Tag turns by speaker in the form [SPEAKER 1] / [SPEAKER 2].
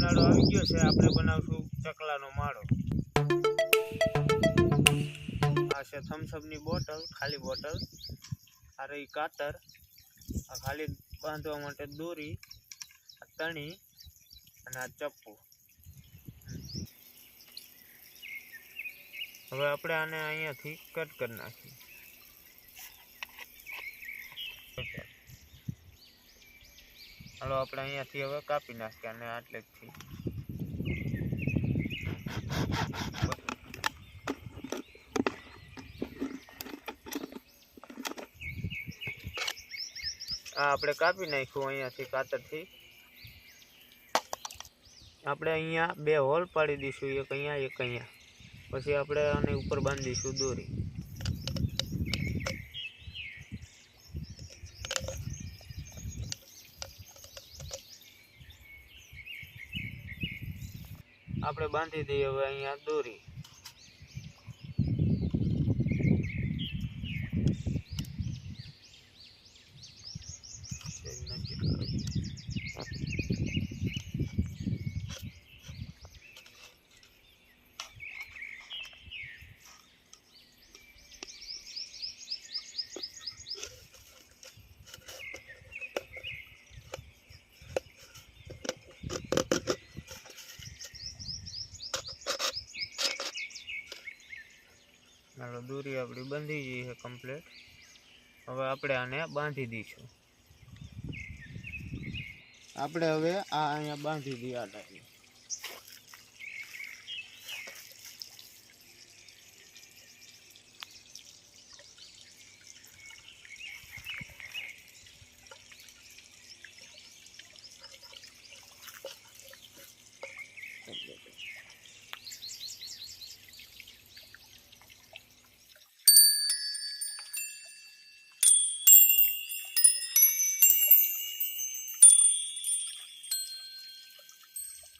[SPEAKER 1] ઉનાળો આવી ગયો છે, આપણે બનાવશું ચકલાનો માળો। આ છે થમ્સઅપની બોટલ, ખાલી બોટલ। આ રહી કાતર, આ ખાલી બાંધવા માટે દોરી, આ તણી અને આ ચપ્પુ। હવે આપણે આને અહીંયાથી કટ કરી નાખીએ। હાલો આપણે અહીંયાથી હવે કાપી નાખીએ અને આટલેથી આ આપણે કાપી નાખ્યું અહીંયાથી કાતરથી। આપણે અહીંયા બે હોલ પાડી દઈશું, એક અહીંયા એક અહીંયા। પછી આપણે આને ઉપર બાંધીશું દોરી। આપણે બાંધી દઈએ હવે અહીંયા દોરી। હાલો દોરી આપણી બાંધી ગઈ છે કમ્પ્લીટ। હવે આપણે આને બાંધી દઈશું। આપણે હવે આ અહીંયા બાંધી દઈએ આ ટાઈપ।